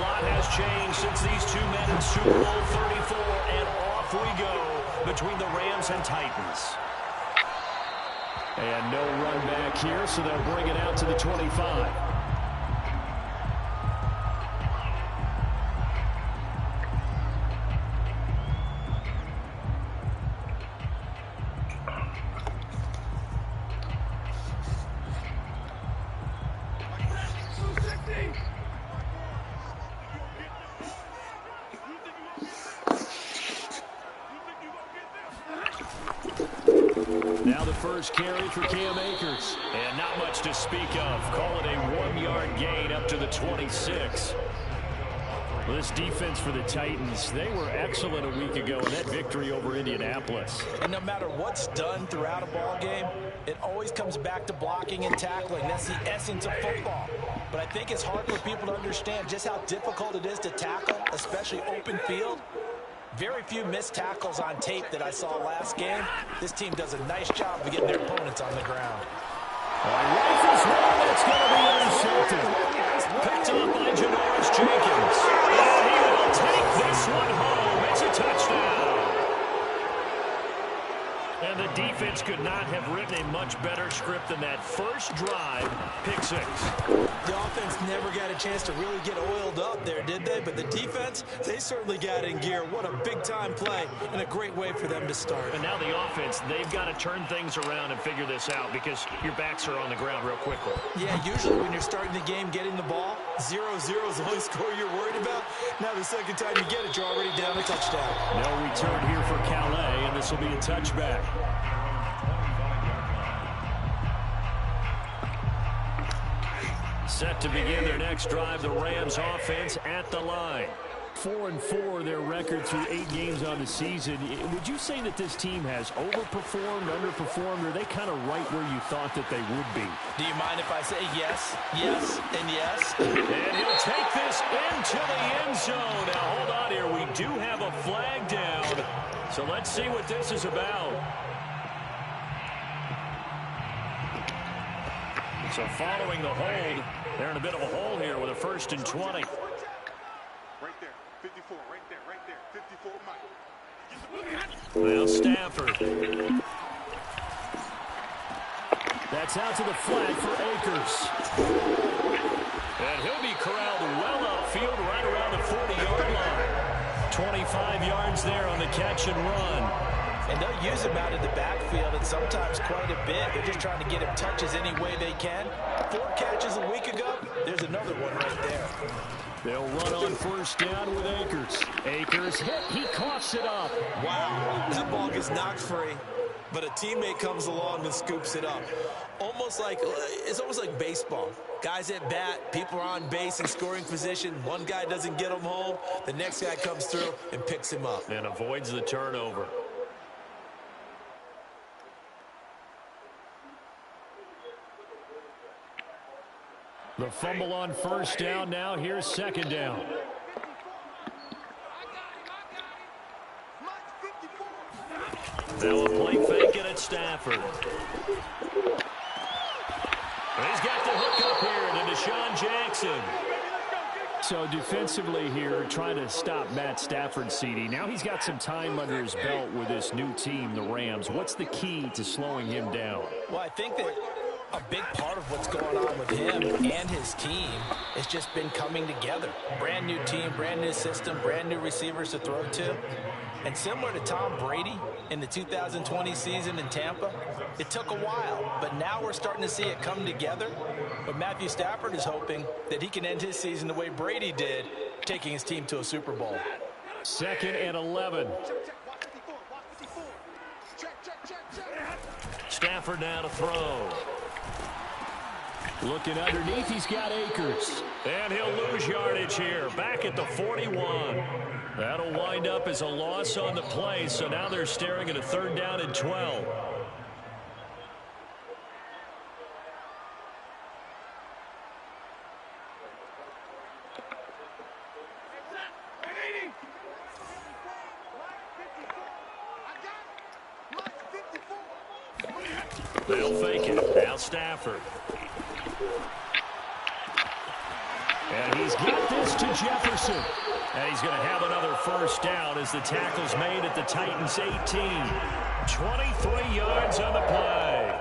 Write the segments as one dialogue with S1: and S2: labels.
S1: lot has changed since these two met in Super Bowl 34, and off we go between the Rams and Titans. And no run back here, so they'll bring it out to the 25. Now the first carry for Cam Akers. And not much to speak of. Call it a 1-yard gain up to the 26. Well, this defense for the Titans, they were excellent a week ago in that victory over Indianapolis.
S2: And no matter what's done throughout a ball game, it always comes back to blocking and tackling. That's the essence of football. But I think it's hard for people to understand just how difficult it is to tackle, especially open field. Very few missed tackles on tape that I saw last game. This team does a nice job of getting their opponents on the ground.
S1: Rifles one, that's going to be intercepted. Picked up by Janoris Jenkins. And he will take this one home. It's a touchdown. And the defense could not have written a much better script than that first drive, pick six.
S2: The offense never got a chance to really get oiled up there, did they? But the defense, they certainly got in gear. What a big-time play and a great way for them to start.
S1: And now the offense, they've got to turn things around and figure this out because your backs are on the ground real quickly.
S2: Yeah, usually when you're starting the game getting the ball, 0-0 is the only score you're worried about. Now the second time you get it, you're already down a touchdown.
S1: No return here for Calais, and this will be a touchback. Set to begin their next drive, the Rams offense at the line. 4-4 their record through 8 games on the season. Would you say that this team has overperformed, underperformed, or are they kind of right where you thought that they would be?
S2: Do you mind if I say yes, yes, and yes?
S1: And he'll take this into the end zone. Now hold on here. We do have a flag down. So let's see what this is about. So following the hold, they're in a bit of a hole here with a 1st and 20.
S3: Right there, 54, right there, 54, Mike.
S1: Well, Stafford. That's out to the flag for Akers. And he'll be corralled well upfield right around the 40-yard line. 25 yards there on the catch and run.
S2: And they'll use him out in the backfield, and sometimes quite a bit. They're just trying to get him touches any way they can. 4 catches a week ago. There's another one right there.
S1: They'll run on 1st down with Akers. Akers hit. He coughs it up.
S2: Wow. That ball gets knocked free, but a teammate comes along and scoops it up. It's almost like baseball. Guys at bat, people are on base in scoring position. One guy doesn't get him home. The next guy comes through and picks him up.
S1: And avoids the turnover. The fumble on 1st down. Now here's 2nd down. They'll play fake it at Stafford. He's got the hook up here to Deshaun Jackson. So defensively here, trying to stop Matt Stafford, CD. Now he's got some time under his belt with this new team, the Rams. What's the key to slowing him down?
S2: Well, I think that a big part of what's going on with him and his team has just been coming together. Brand new team, brand new system, brand new receivers to throw to. And similar to Tom Brady in the 2020 season in Tampa, it took a while, but now we're starting to see it come together. But Matthew Stafford is hoping that he can end his season the way Brady did, taking his team to a Super Bowl.
S1: 2nd and 11. Stafford now to throw. Looking underneath, he's got Akers. And he'll lose yardage here, back at the 41. That'll wind up as a loss on the play, so now they're staring at a 3rd down and 12. They'll fake it. Now Stafford. And he's got this to Jefferson. And he's going to have another first down as the tackle's made at the Titans' 18. 23 yards on the play.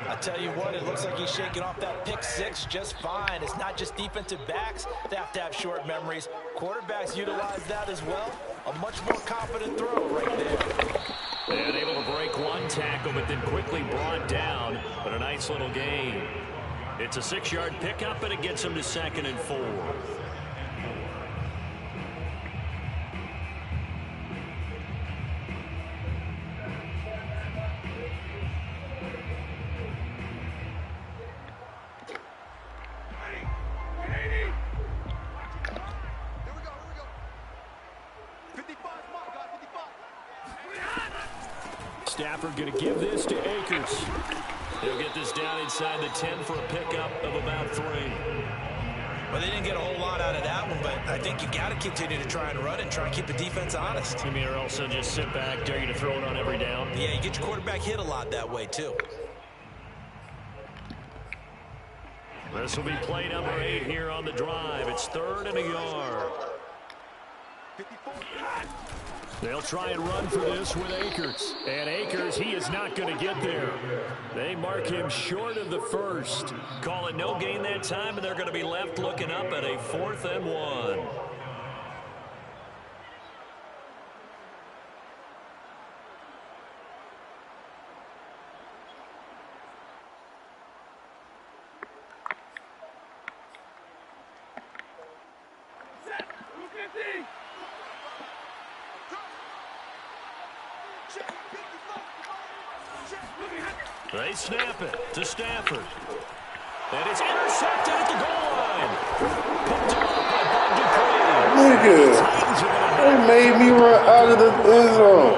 S2: I tell you what, it looks like he's shaking off that pick six just fine. It's not just defensive backs that have to have short memories. Quarterbacks utilize that as well. A much more confident throw right there.
S1: And able to break one tackle, but then quickly brought down. But a nice little gain. It's a 6-yard pickup, and it gets him to 2nd and 4. Stafford going to give this to Akers. He'll get this down inside the 10 for a pickup of about 3.
S2: Well, they didn't get a whole lot out of that one, but I think you got to continue to try and run and try and keep the defense honest.
S1: You mean, or also just sit back, dare you to throw it on every down?
S2: Yeah, you get your quarterback hit a lot that way, too.
S1: This will be play number 8 here on the drive. It's 3rd and a yard. They'll try and run for this with Akers. And Akers, he is not going to get there. They mark him short of the first. Call it no gain that time, and they're going to be left looking up at a 4th and 1. They snap it to Stafford. And it's intercepted at the goal line. Picked up by Bud Dupree.
S4: Nigga, they made me run out of the end zone.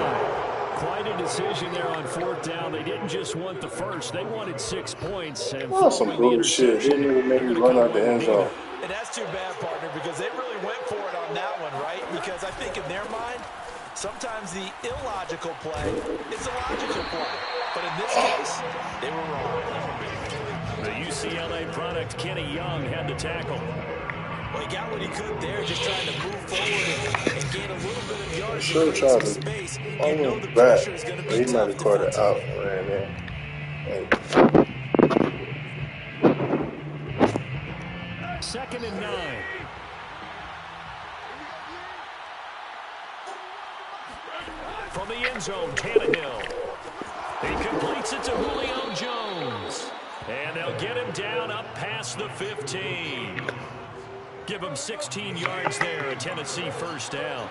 S1: Quite a decision there on 4th down. They didn't just want the first. They wanted 6 points. And
S4: That's some bullshit. They didn't even make me run out the end zone.
S2: And that's too bad, partner, because they really went for it on that one, right? Because I think in their mind, sometimes the illogical play is a logical play. But in this case, they were wrong.
S1: The UCLA product, Kenny Young, had the tackle.
S2: Well, he got what he could there, just trying to move forward and gain a little bit of yards.
S4: Sure tried to
S2: space.
S4: almost back, but he might have caught it out and ran in. Hey.
S1: 2nd and 9. From the end zone, Tannehill. He completes it to Julio Jones. And they'll get him down up past the 15. Give him 16 yards there, a Tennessee first down.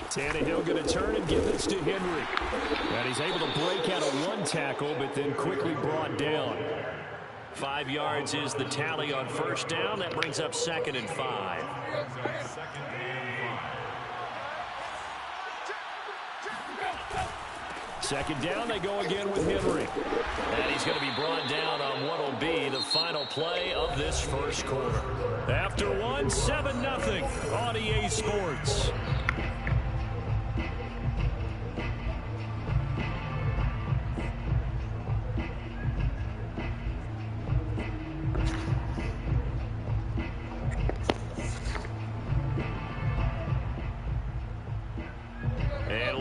S1: Tannehill going to turn and give this to Henry. And he's able to break out of one tackle, but then quickly brought down. 5 yards is the tally on first down. That brings up 2nd and 5. Second down, they go again with Henry. And he's going to be brought down on what will be the final play of this first quarter. After one, 7-0 on EA Sports.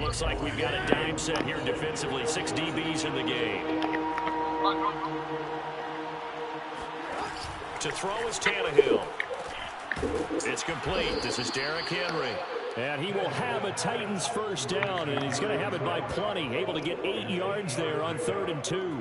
S1: Looks like we've got a dime set here defensively. 6 DBs in the game. To throw is Tannehill. It's complete. This is Derrick Henry. And he will have a Titans first down, and he's going to have it by plenty. Able to get 8 yards there on 3rd and 2.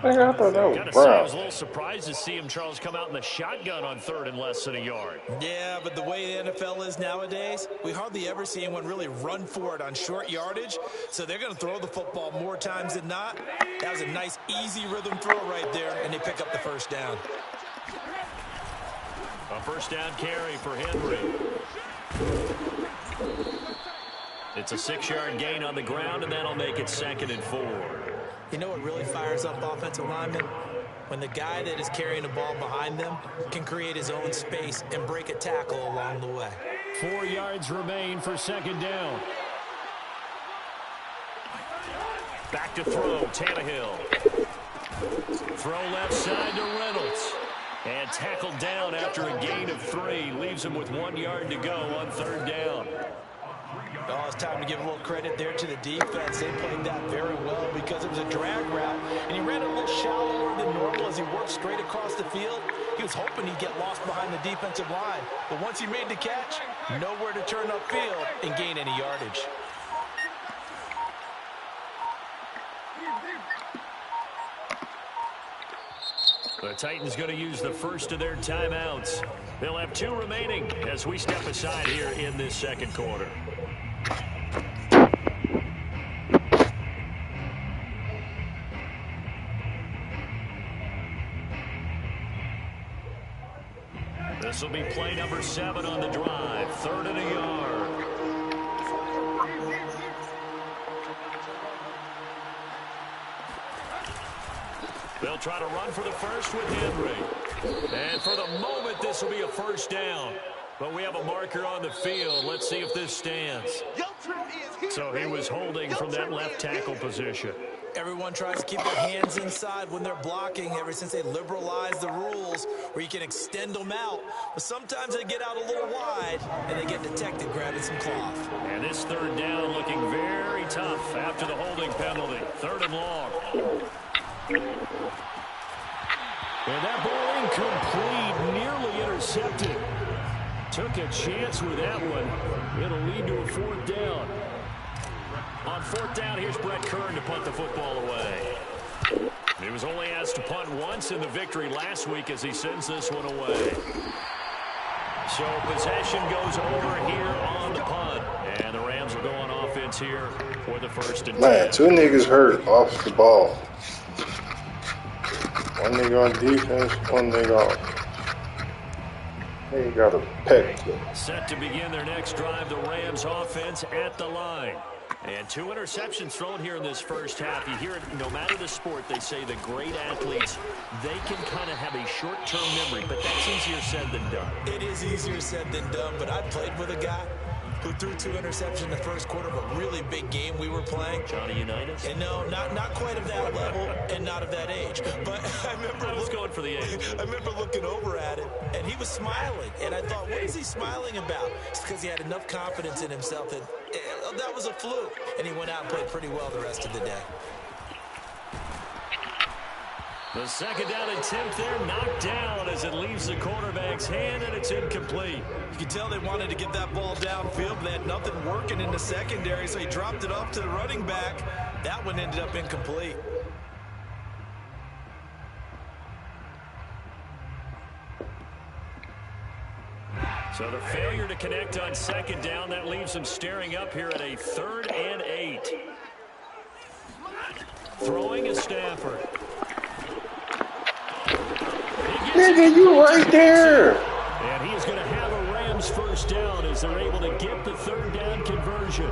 S4: I thought that was
S1: Gotta
S4: Brown.
S1: say, I was a little surprised to see him, Charles, come out in the shotgun on 3rd and less than a yard.
S2: Yeah, but the way the NFL is nowadays, we hardly ever see anyone really run for it on short yardage. So they're going to throw the football more times than not. That was a nice, easy rhythm throw right there, and they pick up the first down. A
S1: first down carry for Henry. It's a 6-yard gain on the ground, and that'll make it 2nd and 4.
S2: You know what really fires up offensive linemen? When the guy that is carrying the ball behind them can create his own space and break a tackle along the way.
S1: 4 yards remain for 2nd down. Back to throw, Tannehill. Throw left side to Reynolds. And tackled down after a gain of 3. Leaves him with 1 yard to go on 3rd down.
S2: Oh, it's time to give a little credit there to the defense. They played that very well because it was a drag route, and he ran a little shallower than normal as he worked straight across the field. He was hoping he'd get lost behind the defensive line, but once he made the catch, nowhere to turn upfield and gain any yardage.
S1: The Titans going to use the first of their timeouts. They'll have 2 remaining as we step aside here in this 2nd quarter. This will be play number 7 on the drive. 3rd and a yard. They'll try to run for the first with Henry. And for the moment, this will be a 1st down. But we have a marker on the field. Let's see if this stands. So he was holding from that left tackle position.
S2: Everyone tries to keep their hands inside when they're blocking ever since they liberalized the rules where you can extend them out. But sometimes they get out a little wide and they get detected grabbing some cloth.
S1: And this 3rd down looking very tough after the holding penalty. 3rd and long. And that ball incomplete, nearly intercepted. Took a chance with that one. It'll lead to a 4th down. On 4th down, here's Brett Kern to punt the football away. He was only asked to punt once in the victory last week as he sends this one away. So possession goes over here on the punt. And the Rams will go on offense here for the 1st and 10.
S4: Man, 2 niggas hurt off the ball. 1 nigga on defense, 1 nigga off. They got a peck.
S1: Set to begin their next drive, the Rams offense at the line. And 2 interceptions thrown here in this first half. You hear it, no matter the sport, they say the great athletes, they can kind of have a short-term memory, but that's easier said than done.
S2: It is easier said than done, but I played with a guy who threw 2 interceptions in the first quarter of a really big game we were playing.
S1: Johnny Unitas?
S2: And no, not quite of that level and not of that age. But I remember
S1: going for the age.
S2: I remember looking over at him, and he was smiling. And I thought, what is he smiling about? It's because he had enough confidence in himself that that was a fluke. And he went out and played pretty well the rest of the day.
S1: The 2nd down attempt there knocked down as it leaves the quarterback's hand, and it's incomplete.
S2: You can tell they wanted to get that ball downfield, but they had nothing working in the secondary, so he dropped it off to the running back. That one ended up incomplete.
S1: So the failure to connect on 2nd down, that leaves them staring up here at a 3rd and 8. Throwing is Stafford.
S4: Nigga, you right there.
S1: And he is going to have a Rams 1st down as they're able to get the 3rd down conversion.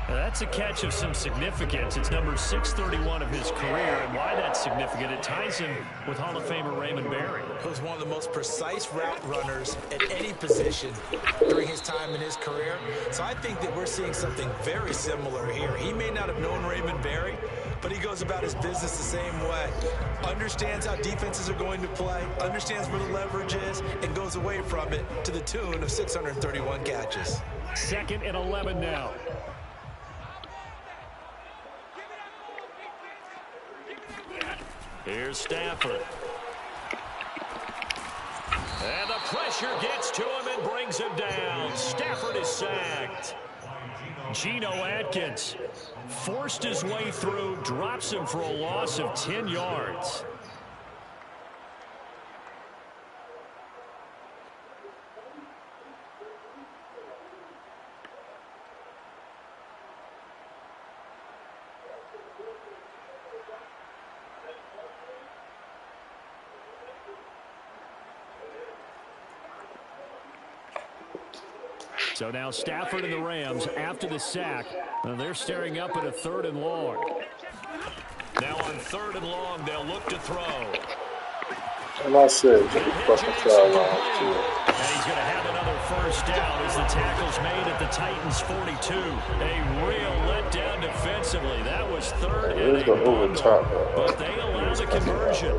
S1: Now that's a catch of some significance. It's number 631 of his career, and why that's significant, it ties him with Hall of Famer Raymond Berry.
S2: He was one of the most precise route runners at any position during his time in his career. So I think that we're seeing something very similar here. He may not have known Raymond Berry, but he goes about his business the same way. Understands how defenses are going to play, understands where the leverage is, and goes away from it to the tune of 631 catches.
S1: 2nd and 11 now. Here's Stafford. And the pressure gets to him and brings him down. Stafford is sacked. Geno Atkins forced his way through, drops him for a loss of 10 yards. So now Stafford and the Rams, after the sack, they're staring up at a 3rd and long. Now on 3rd and long, they'll look to throw.
S4: And I said, just fucking try around too.
S1: And he's going to have another first down as the tackle's made at the Titans' 42. A real letdown defensively. That was 3rd and a bundle, but they allow the conversion.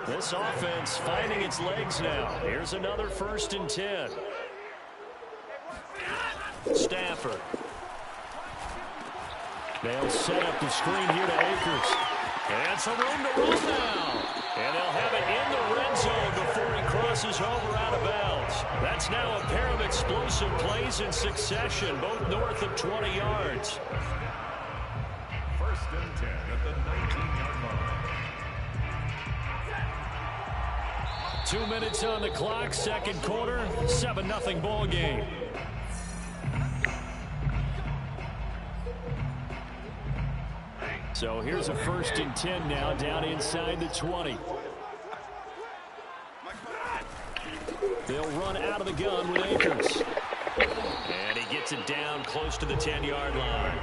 S1: This offense finding its legs now. Here's another 1st and 10. Stafford. They'll set up the screen here to Akers. And some room to run now. And they'll have it in the red zone before he crosses over out of bounds. That's now a pair of explosive plays in succession, both north of 20 yards.
S5: 1st and 10 at the 19-yard line.
S1: 2 minutes on the clock, 2nd quarter, 7-0 ball game. So here's a 1st and 10 now, down inside the 20. They'll run out of the gun with Akers. And he gets it down close to the 10-yard line.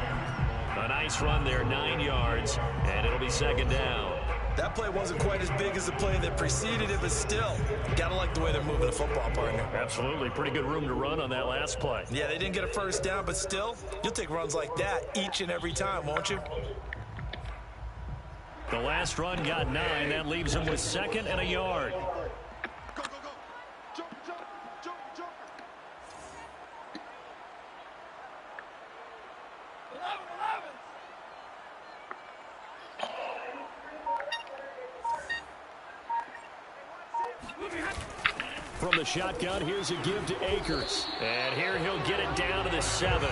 S1: A nice run there, 9 yards, and it'll be 2nd down.
S2: That play wasn't quite as big as the play that preceded it, but still, gotta like the way they're moving the football, partner.
S1: Absolutely. Pretty good room to run on that last play.
S2: Yeah, they didn't get a first down, but still, you'll take runs like that each and every time, won't you?
S1: The last run got 9. That leaves him with 2nd and a yard.
S3: Go, go, go. Jump, jump, jump, jump.
S1: From the shotgun, here's a give to Akers. And here he'll get it down to the 7.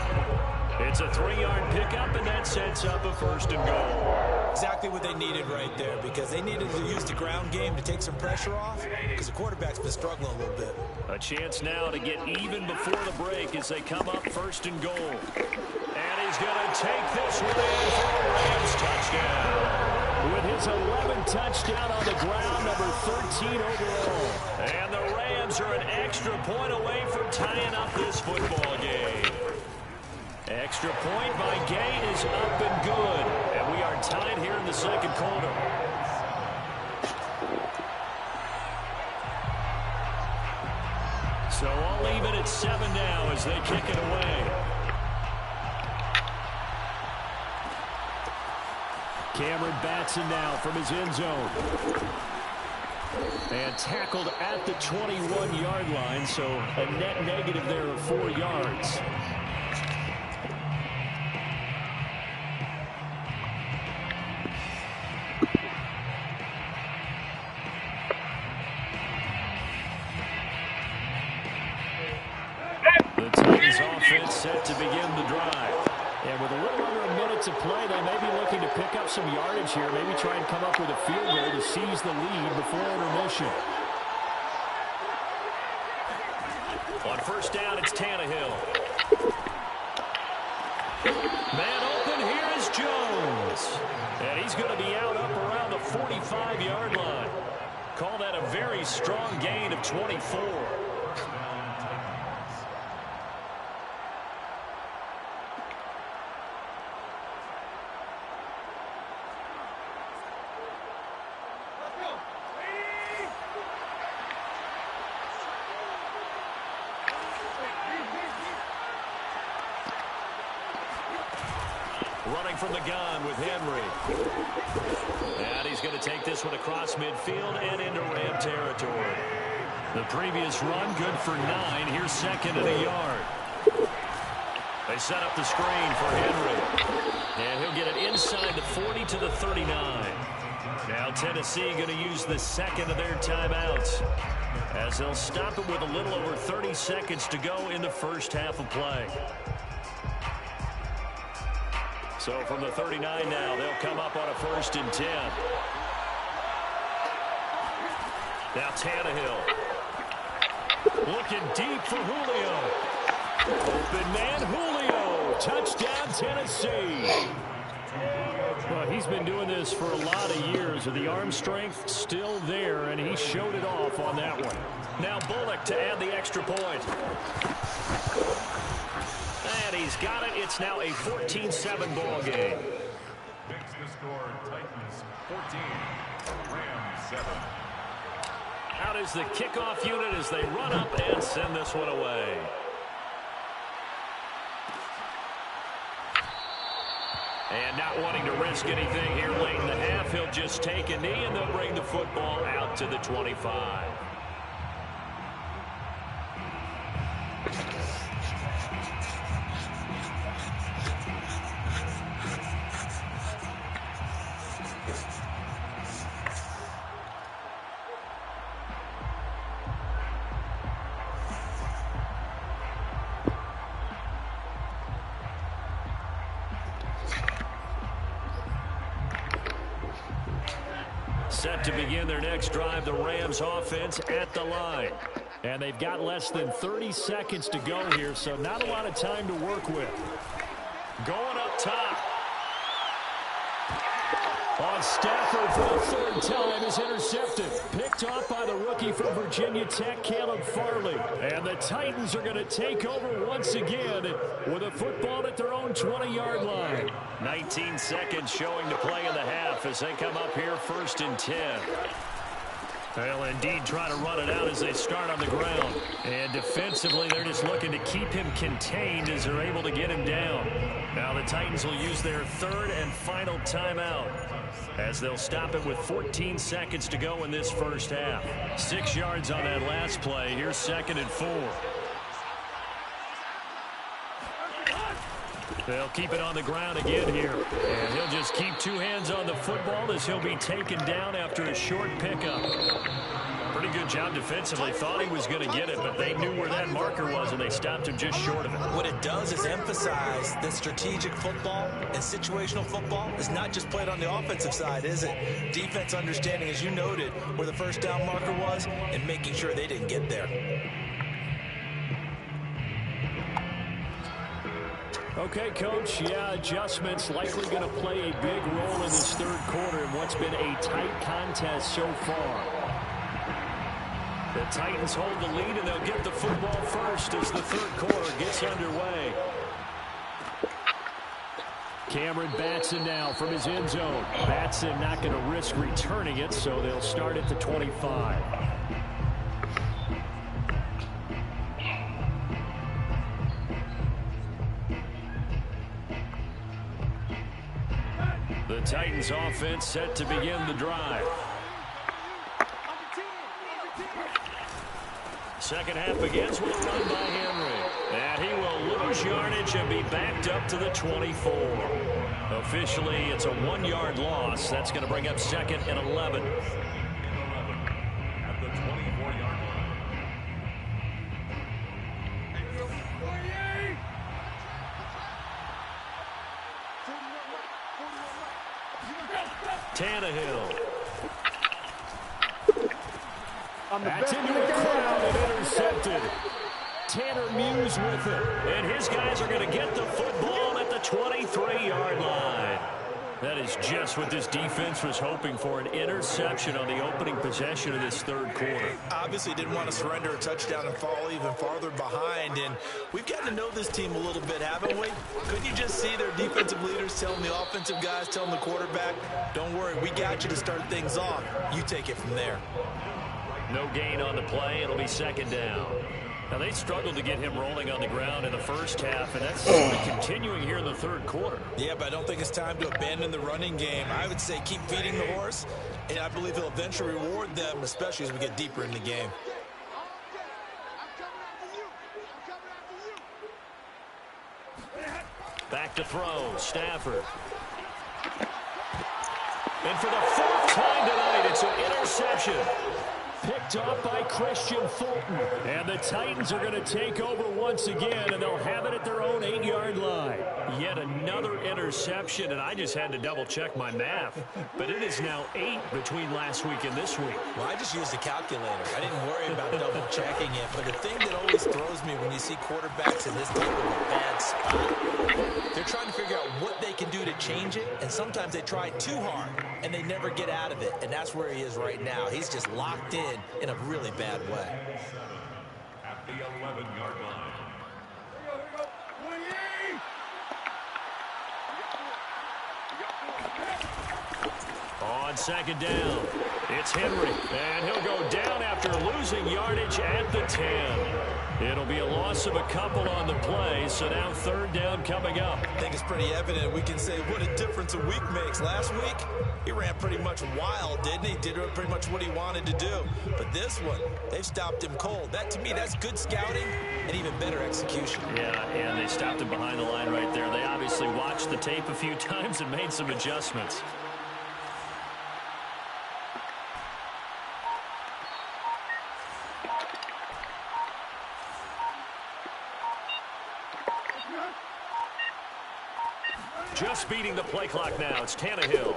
S1: It's a 3-yard pickup, and that sets up a 1st and goal.
S2: Exactly what they needed right there, because they needed to use the ground game to take some pressure off, because the quarterback's been struggling a little bit.
S1: A chance now to get even before the break as they come up 1st and goal. And he's going to take this one in for a Rams touchdown. With his 11th touchdown on the ground, number 13 overall. And the Rams are an extra point away from tying up this football game. Extra point by Gain is up and good. And we are tied here in the 2nd quarter. So I'll leave it at 7 now as they kick it away. Cameron Batson now from his end zone. And tackled at the 21-yard line, so a net negative there of 4 yards. The Titans offense set to begin the drive. And with a little under a minute to play, they may be looking to pick up some yardage here, maybe try and come up with a field goal to seize the lead before intermission. On 1st down, it's Tannehill. Man open, here is Jones. And he's going to be out up around the 45-yard line. Call that a very strong gain of 24. Running from the gun with Henry. And he's going to take this one across midfield and into Ram territory. The previous run good for 9. Here's 2nd and a yard. They set up the screen for Henry. And he'll get it inside the 40 to the 39. Now Tennessee going to use the 2nd of their timeouts, as they'll stop it with a little over 30 seconds to go in the first half of play. So from the 39 now, they'll come up on a 1st and 10. Now Tannehill. Looking deep for Julio. Open man Julio. Touchdown Tennessee. Well, he's been doing this for a lot of years, with the arm strength still there, and he showed it off on that one. Now Bullock to add the extra point. And he's got it. It's now a 14-7 ball game.
S5: Makes the score Titans 14, Rams 7.
S1: Out is the kickoff unit as they run up and send this one away. And not wanting to risk anything here late in the half, he'll just take a knee and they'll bring the football out to the 25. Set to begin their next drive, the Rams offense at the line. And they've got less than 30 seconds to go here, so not a lot of time to work with. Going up top. On Stafford for the third time is intercepted. Picked off by the rookie from Virginia Tech, Caleb Farley. And the Titans are going to take over once again with a football at their own 20-yard line. 19 seconds showing to play in the half as they come up here 1st and 10. They'll indeed try to run it out as they start on the ground. And defensively, they're just looking to keep him contained as they're able to get him down. Now the Titans will use their third and final timeout as they'll stop it with 14 seconds to go in this first half. 6 yards on that last play. Here's 2nd and 4. They'll keep it on the ground again here. And he'll just keep 2 hands on the football as he'll be taken down after a short pickup. Pretty good job defensively. Thought he was going to get it, but they knew where that marker was, and they stopped him just short of it.
S2: What it does is emphasize that strategic football and situational football is not just played on the offensive side, is it? Defense understanding, as you noted, where the first down marker was and making sure they didn't get there.
S1: Okay, Coach, yeah, adjustments likely going to play a big role in this third quarter in what's been a tight contest so far. The Titans hold the lead, and they'll get the football first as the third quarter gets underway. Cameron Batson now from his end zone. Batson not going to risk returning it, so they'll start at the 25. The Titans offense set to begin the drive. Second half begins with a run by Henry. And he will lose yardage and be backed up to the 24. Officially, it's a 1-yard loss. That's going to bring up 2nd and 11.
S5: At the 24-yard line.
S1: Tannehill. That's into a crowd and intercepted. Tanner Muse with it. And his guys are going to get the football at the 23-yard line. That is just what this defense was hoping for, an interception on the opening possession of this third quarter.
S2: Obviously didn't want to surrender a touchdown and fall even farther behind, and we've gotten to know this team a little bit, haven't we? Couldn't you just see their defensive leaders telling the offensive guys, telling the quarterback, don't worry, we got you to start things off. You take it from there.
S1: No gain on the play. It'll be 2nd down. Now, they struggled to get him rolling on the ground in the first half, and that's continuing here in the third quarter.
S2: Yeah, but I don't think it's time to abandon the running game. I would say keep feeding the horse, and I believe he'll eventually reward them, especially as we get deeper in the game.
S1: Back to throw, Stafford. And for the 4th time tonight, it's an interception. Picked off by Christian Fulton. And the Titans are going to take over once again, and they'll have it at their own 8-yard line. Yet another interception, and I just had to double-check my math. But it is now 8 between last week and this week.
S2: Well, I just used a calculator. I didn't worry about double-checking it. But the thing that always throws me when you see quarterbacks in this type of a bad spot They're trying to figure out what they can do to change it, and sometimes they try too hard, and they never get out of it, and that's where he is right now. He's just locked in a really bad way.
S5: At the 11-yard line.
S1: On second down, it's Henry, and he'll go down after losing yardage at the 10. It'll be a loss of a couple on the play, so now third down coming up.
S2: I think it's pretty evident. We can say what a difference a week makes. Last week, he ran pretty much wild, didn't he? Did pretty much what he wanted to do. But this one, they've stopped him cold. That, to me, that's good scouting and even better execution.
S1: Yeah, and they stopped him behind the line right there. They obviously watched the tape a few times and made some adjustments. Just beating the play clock now. It's Tannehill.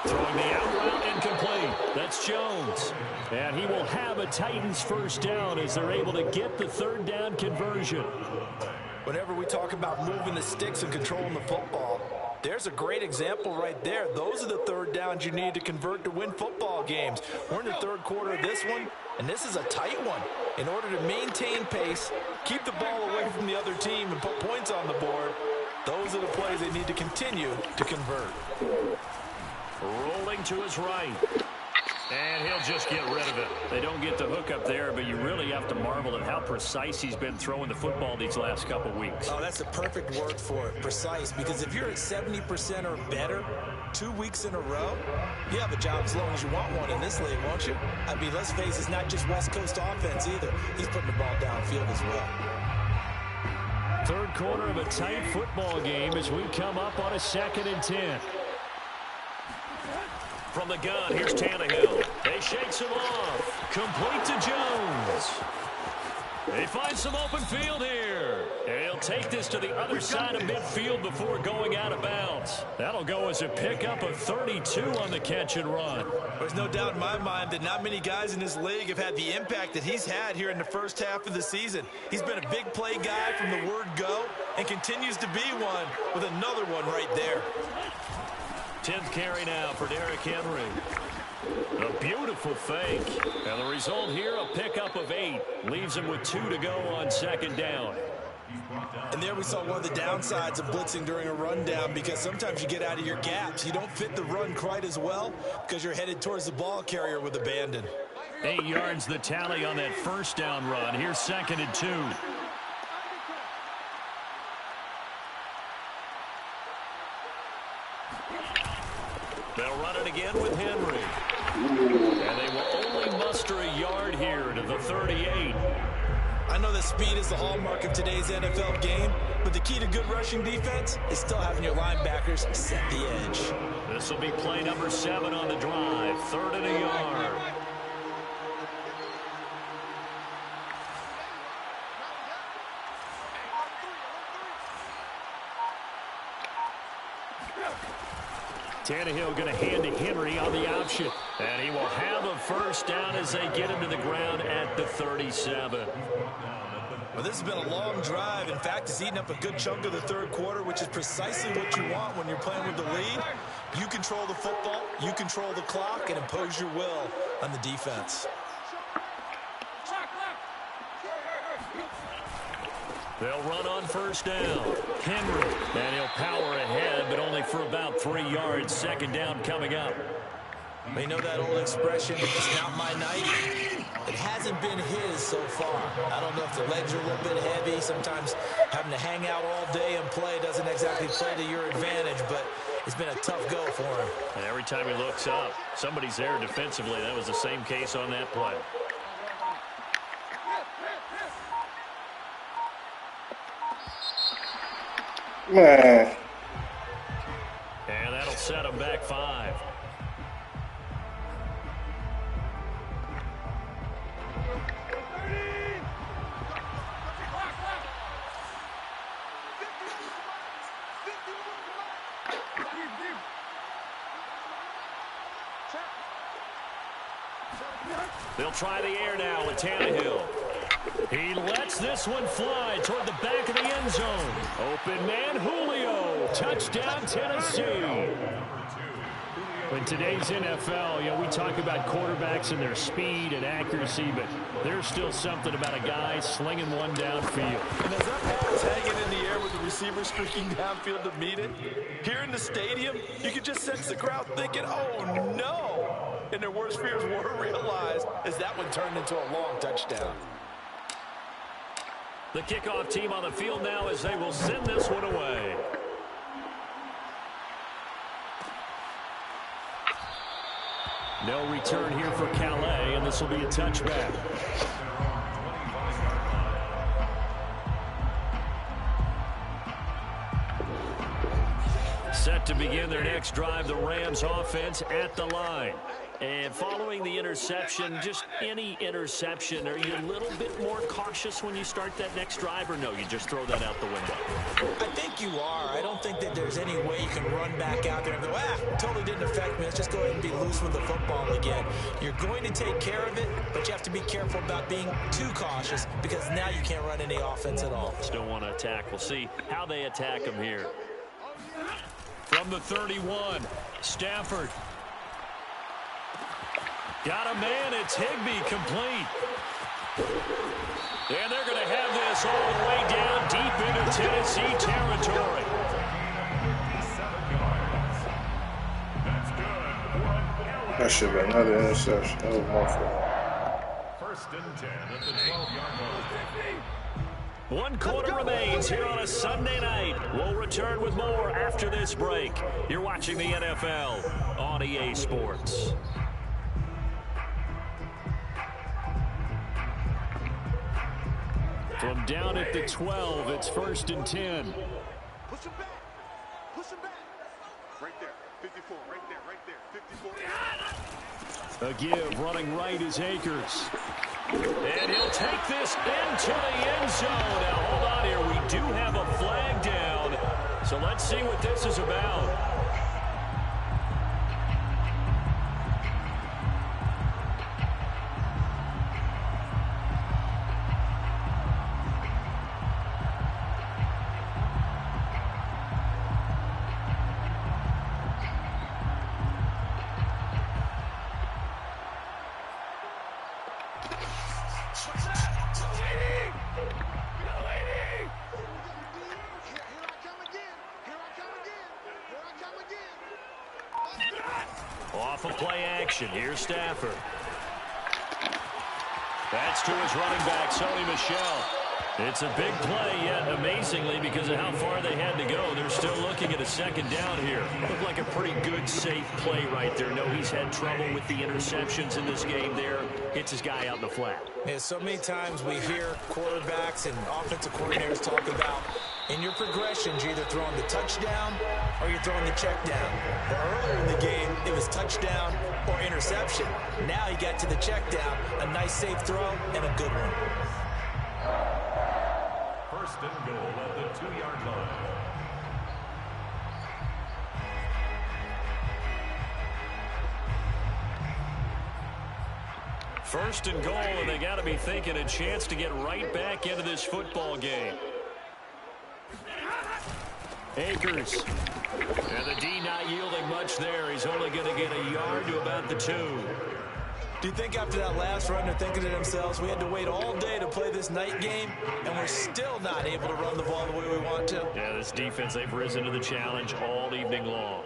S1: Throwing the out route incomplete. That's Jones. And he will have a Titans first down as they're able to get the third down conversion.
S2: Whenever we talk about moving the sticks and controlling the football, there's a great example right there. Those are the third downs you need to convert to win football games. We're in the third quarter of this one, and this is a tight one. In order to maintain pace, keep the ball away from the other team, and put points on the board, those are the plays they need to continue to convert.
S1: Rolling to his right. And he'll just get rid of it. They don't get the hook up there, but you really have to marvel at how precise he's been throwing the football these last couple weeks.
S2: Oh, that's the perfect word for it, precise. Because if you're at 70% or better 2 weeks in a row, you have a job as long as you want one in this league, won't you? I mean, let's face it, it's not just West Coast offense either. He's putting the ball downfield as well.
S1: Third quarter of a tight football game as we come up on a 2nd and 10. From the gun, here's Tannehill. They shakes him off. Complete to Jones. They find some open field here. And he'll take this to the other side of midfield before going out of bounds. That'll go as a pickup of 32 on the catch and run.
S2: There's no doubt in my mind that not many guys in this league have had the impact that he's had here in the first half of the season. He's been a big play guy from the word go and continues to be one with another one right there.
S1: 10th carry now for Derrick Henry. A beautiful fake. And the result here, a pickup of 8. Leaves him with 2 to go on second down.
S2: And there we saw one of the downsides of blitzing during a rundown, because sometimes you get out of your gaps. You don't fit the run quite as well because you're headed towards the ball carrier with abandon.
S1: 8 yards the tally on that first down run. Here's 2nd and 2. They'll run it again with Henry. And they will only muster a yard here to the 38.
S2: I know that speed is the hallmark of today's NFL game, but the key to good rushing defense is still having your linebackers set the edge.
S1: This will be play number 7 on the drive. 3rd and a yard. Tannehill going to hand to Henry on the option. And he will have a first down as they get him to the ground at the 37.
S2: Well, this has been a long drive. In fact, it's eaten up a good chunk of the third quarter, which is precisely what you want when you're playing with the lead. You control the football, you control the clock, and impose your will on the defense.
S1: They'll run on first down. Henry, and he'll power ahead, but only for about 3 yards. Second down coming up.
S2: You know that old expression, it's not my night? It hasn't been his so far. I don't know if the legs are a little bit heavy. Sometimes having to hang out all day and play doesn't exactly play to your advantage, but it's been a tough go for him.
S1: And every time he looks up, somebody's there defensively. That was the same case on that play.
S4: Man.
S1: And that'll set him back 5. They'll try the air now with Tannehill. He lets this one fly toward the back of the end zone. Open man, Julio. Touchdown, Tennessee. In today's NFL, we talk about quarterbacks and their speed and accuracy, but there's still something about a guy slinging one downfield.
S2: And as that ball is hanging in the air with the receiver streaking downfield to meet it, here in the stadium, you can just sense the crowd thinking, oh, no. And their worst fears were realized as that one turned into a long touchdown.
S1: The kickoff team on the field now as they will send this one away. No return here for Calais, and this will be a touchback. Set to begin their next drive, the Rams offense at the line. And following the interception, just any interception, are you a little bit more cautious when you start that next drive, or no, you just throw that out the window?
S2: I think you are. I don't think that there's any way you can run back out there and go, totally didn't affect me. Let's just go ahead and be loose with the football again. You're going to take care of it, but you have to be careful about being too cautious because now you can't run any offense at all.
S1: Still want to attack. We'll see how they attack them here. From the 31, Stafford. Got a man, it's Higbee, complete. And they're going to have this all the way down deep into Tennessee territory.
S4: That should be another interception. That was my fault.
S5: First and 10 at the 12-yard line.
S1: 1 quarter remains here on a Sunday night. We'll return with more after this break. You're watching the NFL on EA Sports. From down at the 12, it's 1st and 10.
S3: Push him back. Push him back. Right there. 54. Right there. 54.
S1: A give running right is Akers. And he'll take this into the end zone. Now, hold on here. We do have a flag down. So let's see what this is about. Off of play action. Here's Stafford. That's to his running back, Sony Michel. It's a big play, yet amazingly, because of how far they had to go, they're still looking at a second down here. Looked like a pretty good, safe play right there. No, he's had trouble with the interceptions in this game there. Hits his guy out in the flat.
S2: Yeah, so many times we hear quarterbacks and offensive coordinators talk about in your progressions, you're either throwing the touchdown or you're throwing the check down. But earlier in the game, it was touchdown or interception. Now he got to the check down, a nice safe throw, and a good one.
S5: First and goal at the 2-yard line.
S1: First and goal, and they got to be thinking a chance to get right back into this football game. Akers. And the D not yielding much there. He's only going to get a yard to about the 2.
S2: Do you think after that last run they're thinking to themselves, we had to wait all day to play this night game, and we're still not able to run the ball the way we want to?
S1: Yeah, this defense, they've risen to the challenge all evening long.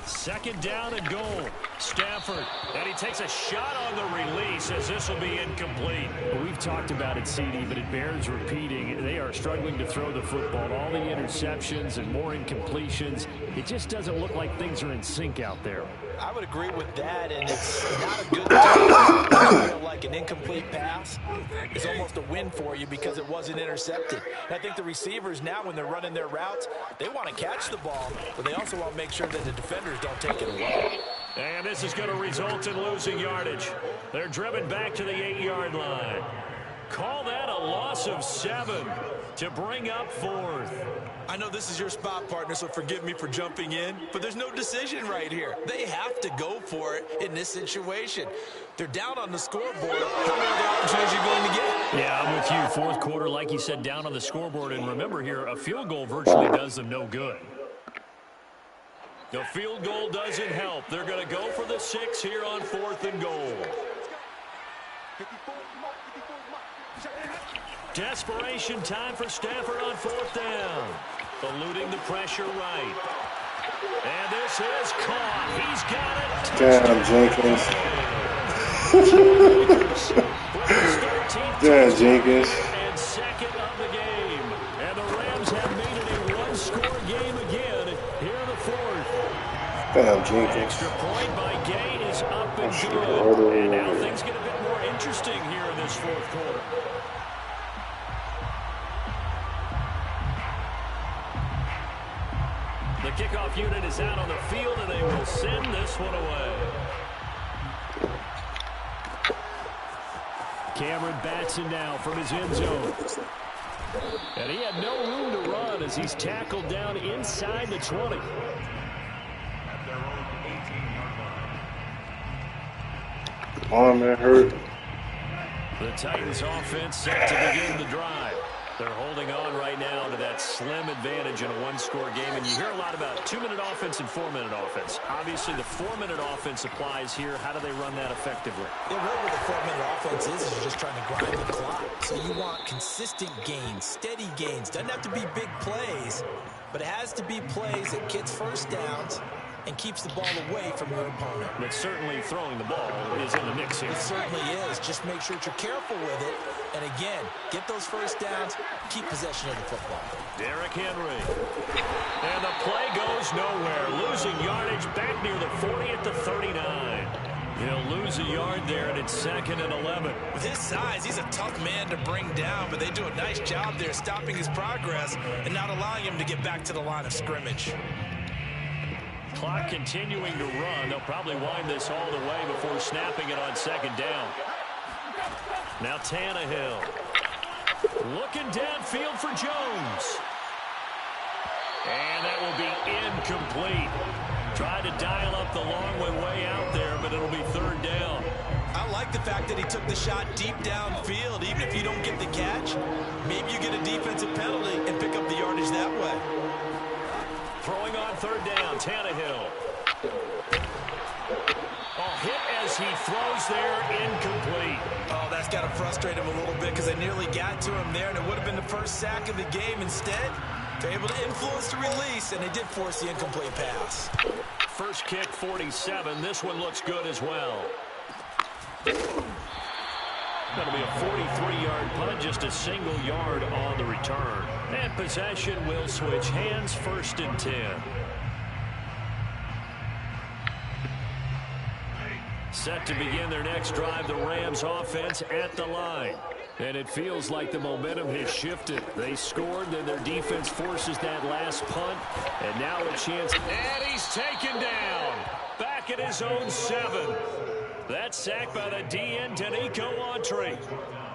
S1: Second down and goal. Stafford. And he takes a shot on the release as this will be incomplete. Well, we've talked about it, CD, but it bears repeating. They are struggling to throw the football. All the interceptions and more incompletions. It just doesn't look like things are in sync out there.
S2: I would agree with that, and it's not a good thing. I feel like an incomplete pass is almost a win for you because it wasn't intercepted. And I think the receivers now, when they're running their routes, they want to catch the ball, but they also want to make sure that the defenders don't take it away.
S1: And this is going to result in losing yardage. They're driven back to the 8-yard line. Call that a loss of 7 to bring up 4th.
S2: I know this is your spot, partner, so forgive me for jumping in, but there's no decision right here. They have to go for it in this situation. They're down on the scoreboard. How many other opportunities are you going to get?
S1: Yeah, I'm with you. Fourth quarter, like you said, down on the scoreboard. And remember here, a field goal virtually does them no good. The field goal doesn't help. They're going to go for the 6 here on 4th and goal. Desperation time for Stafford on 4th down. Eluding the pressure right. And this is caught. He's got it.
S4: Damn, Jenkins. Damn, Jenkins.
S1: And second of the game. And the Rams have made it a one-score game again here in the 4th.
S4: Damn, Jenkins.
S1: Extra point by Gay is up and good. And now things get a bit more interesting here in this 4th quarter. The kickoff unit is out on the field, and they will send this one away. Cameron Batson now from his end zone. And he had no room to run as he's tackled down inside the 20.
S5: At their own 18-yard line.
S4: Arm man hurt.
S1: The Titans offense set to begin the drive. They're holding on right now to that slim advantage in a one-score game. And you hear a lot about 2-minute offense and 4-minute offense. Obviously, the 4-minute offense applies here. How do they run that effectively?
S2: Yeah, really what the 4-minute offense is you're just trying to grind the clock. So you want consistent gains, steady gains. Doesn't have to be big plays, but it has to be plays that gets first downs and keeps the ball away from your opponent.
S1: But certainly throwing the ball is in the mix here.
S2: It certainly is. Just make sure that you're careful with it. And again, get those first downs, keep possession of the football.
S1: Derrick Henry. And the play goes nowhere. Losing yardage back near the 40 at the 39. He'll lose a yard there, and it's 2nd and 11.
S2: With his size, he's a tough man to bring down, but they do a nice job there stopping his progress and not allowing him to get back to the line of scrimmage.
S1: Clock continuing to run. They'll probably wind this all the way before snapping it on 2nd down. Now Tannehill. Looking downfield for Jones. And that will be incomplete. Tried to dial up the long way out there, but it'll be 3rd down.
S2: I like the fact that he took the shot deep downfield. Even if you don't get the catch, maybe you get a defensive penalty and pick up the yardage that way.
S1: Throwing on 3rd down, Tannehill. Hit as he throws there, incomplete.
S2: Oh, that's got to frustrate him a little bit because they nearly got to him there, and it would have been the first sack of the game. Instead, they're able to influence the release, and they did force the incomplete pass.
S1: First kick, 47. This one looks good as well. That'll be a 43-yard punt, just a single yard on the return. And possession will switch hands, 1st and 10. Set to begin their next drive, the Rams offense at the line. And it feels like the momentum has shifted. They scored, then their defense forces that last punt. And now a chance. And he's taken down. Back at his own 7. That's sacked by the DN, Denico Autry.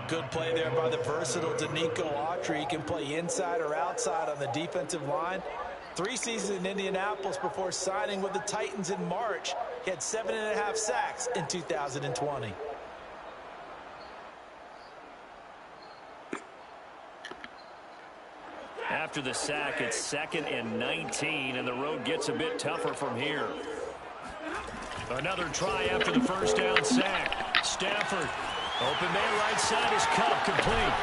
S2: Good play there by the versatile Denico Autry. He can play inside or outside on the defensive line. 3 seasons in Indianapolis before signing with the Titans in March. He had 7.5 sacks in 2020.
S1: After the sack, it's 2nd and 19, and the road gets a bit tougher from here. Another try after the first down sack. Stafford. Open man right side is cut complete.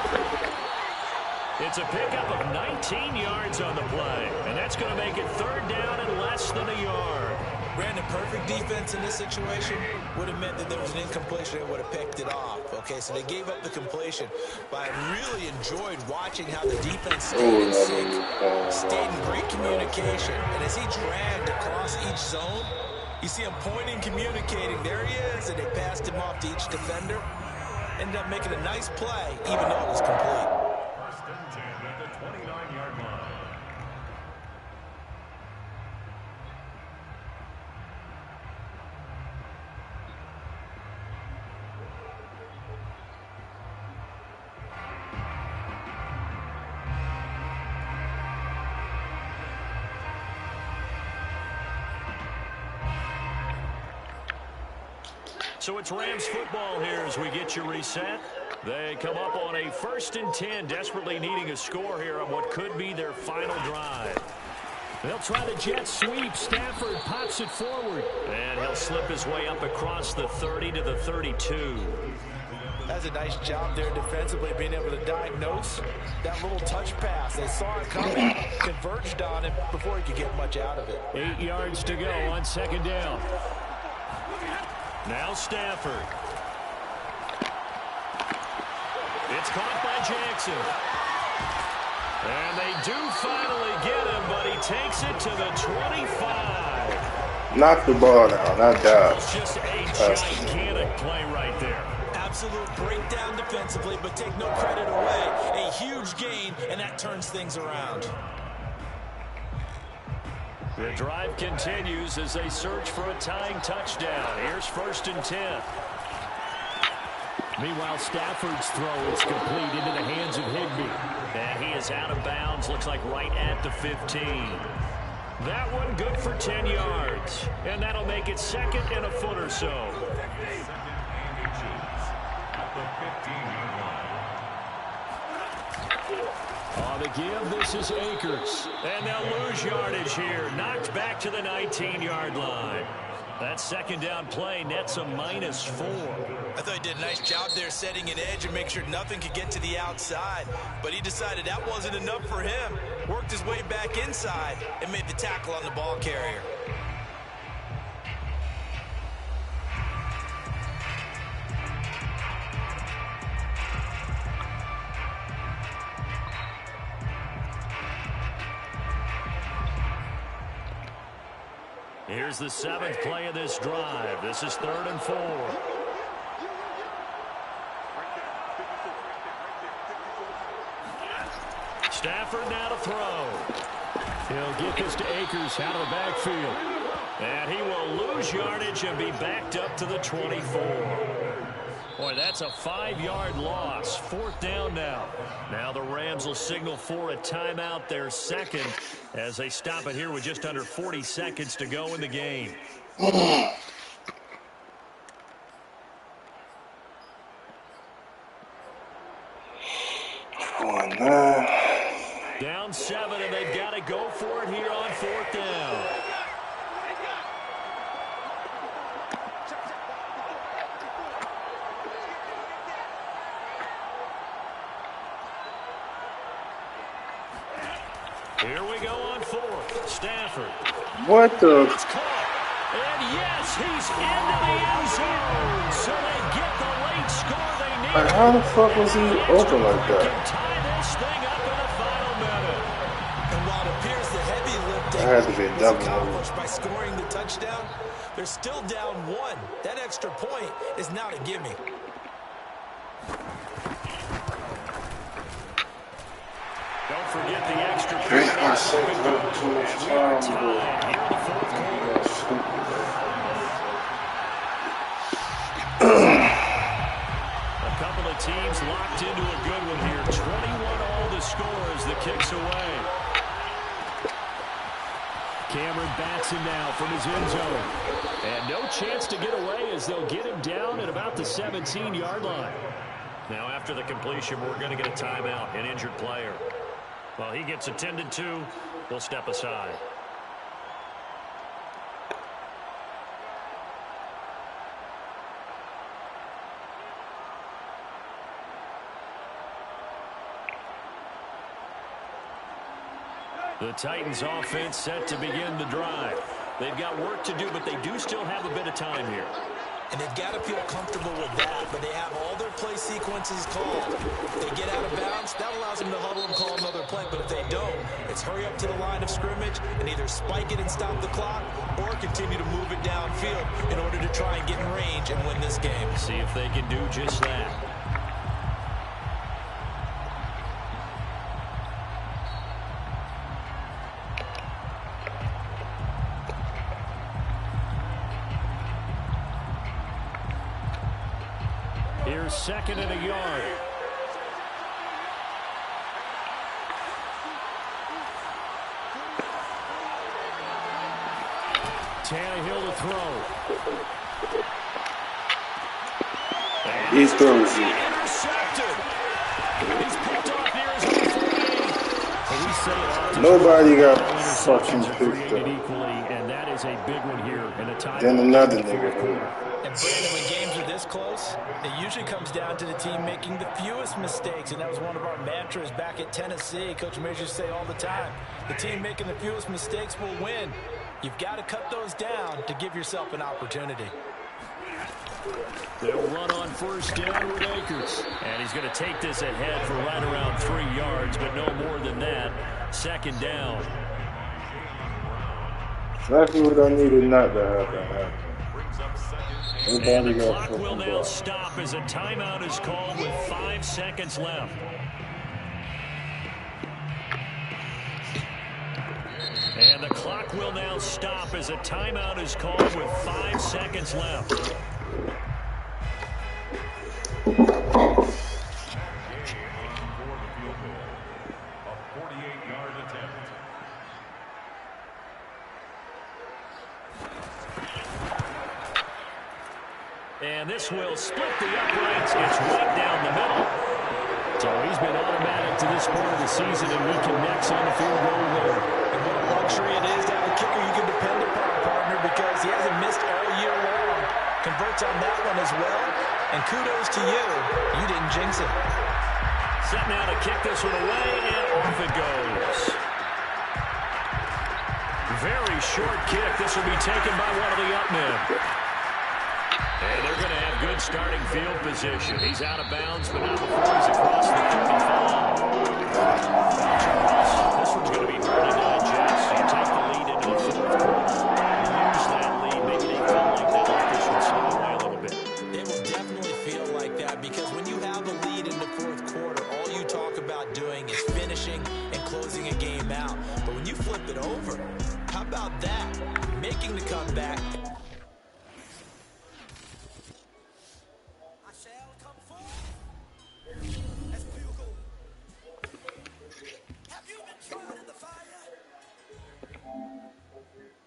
S1: It's a pickup of 19 yards on the play, and that's going to make it 3rd down and less than a yard.
S2: Brandon, perfect defense in this situation would have meant that there was an incompletion and would have picked it off. Okay, so they gave up the completion, but I really enjoyed watching how the defense stayed in sync, stayed in great communication, and as he dragged across each zone, you see him pointing, communicating. There he is, and they passed him off to each defender. Ended up making a nice play, even though it was complete.
S5: 1st and 10 at the 29-yard line.
S1: So it's Rams football here as we get you reset. They come up on a 1st and 10, desperately needing a score here on what could be their final drive. They'll try the jet sweep. Stafford pops it forward. And he'll slip his way up across the 30 to the 32.
S2: That's a nice job there defensively, being able to diagnose that little touch pass. They saw it coming, converged on it before he could get much out of it.
S1: 8 yards to go on 2nd down. Now Stafford. It's caught by Jackson. And they do finally get him, but he takes it to the 25.
S4: Knock the ball down, not dive.
S1: It's just a gigantic play right there.
S2: Absolute breakdown defensively, but take no credit away. A huge gain, and that turns things around.
S1: The drive continues as they search for a tying touchdown. Here's 1st and 10. Meanwhile, Stafford's throw is complete into the hands of Higbee. And he is out of bounds, looks like right at the 15. That one good for 10 yards. And that'll make it 2nd and a foot or so. On the give, this is Akers. And they'll lose yardage here. Knocked back to the 19-yard line. That 2nd down play nets a -4.
S2: I thought he did a nice job there setting an edge and make sure nothing could get to the outside. But he decided that wasn't enough for him. Worked his way back inside and made the tackle on the ball carrier.
S1: Here's the 7th play of this drive. This is 3rd and 4. Stafford now to throw. He'll get this to Akers out of the backfield. And he will lose yardage and be backed up to the 24. Boy, that's a 5-yard loss. 4th down now. Now the Rams will signal for a timeout, their 2nd, as they stop it here with just under 40 seconds to go in the game. Down 7, and they've got to go for it here on 4th down. Here we go on 4th. Stafford.
S4: What the?
S1: It's caught. And yes, he's into the end zone. So they get the late score they need.
S4: Like, how the fuck was he open like that?
S1: Can tie this thing up in the final minute.
S2: And while it appears the heavy lifting
S4: That had to be a
S2: was
S4: double
S2: accomplished by scoring the touchdown, they're still down 1. That extra point is not a gimme.
S1: Don't forget the extra
S4: Great
S1: point.
S4: concept, too much time,
S1: Tied here in the 4th quarter. A couple of teams locked into a good one here. 21 all to score as the kick's away. Cameron Batson now from his end zone. And no chance to get away as they'll get him down at about the 17-yard line. Now after the completion, we're going to get a timeout, an injured player. While he gets attended to, we'll step aside. The Titans offense set to begin the drive. They've got work to do, but they do still have a bit of time here.
S2: And they've got to feel comfortable with that, but they have all their play sequences called. If they get out of bounds, that allows them to huddle and call another play. But if they don't, it's hurry up to the line of scrimmage and either spike it and stop the clock or continue to move it downfield in order to try and get in range and win this game.
S1: See if they can do just that. Here's 2nd and a yard. Tannehill to throw.
S4: He throws it.
S1: Intercepted. He's picked off near his own 48. Well, we say it often.
S4: Nobody got
S1: Interceptions
S4: fucking
S1: are
S4: picked
S1: created
S4: up.
S1: equally, and that is a big one here in a tie.
S4: Then another nigga.
S2: And Brandon, when games are this close, it usually comes down to the team making the fewest mistakes, and that was one of our mantras back at Tennessee. Coach Majors used to say all the time, the team making the fewest mistakes will win. You've got to cut those down to give yourself an opportunity.
S1: They'll run on first down with Akers. And he's going to take this ahead for right around 3 yards, but no more than that. Second down.
S4: Exactly what I needed not to happen.
S1: And
S4: Nobody
S1: the
S4: got
S1: clock will
S4: fucking
S1: now
S4: ball.
S1: stop as a timeout is called with 5 seconds left. And the clock will now stop as a timeout is called with 5 seconds left. And this will split the uprights. It's right down the middle. So he's been automatic to this point of the season, and he connects on the field goal there.
S2: And what a luxury it is to have a kicker you can depend upon, partner, because he hasn't missed all year long. Converts on that one as well. And kudos to you. You didn't jinx it.
S1: Set now to kick this one away, and off it goes. Very short kick. This will be taken by one of the up men. And they're going to have good starting field position. He's out of bounds, but not before he's across the 35. This one's going to be hard to digest. You take the lead into the fourth quarter, lose that lead. Maybe they feel like that this would slip away a little bit.
S2: It will definitely feel like that because when you have a lead in the fourth quarter, all you talk about doing is finishing and closing a game out. But when you flip it over, how about that? Making the comeback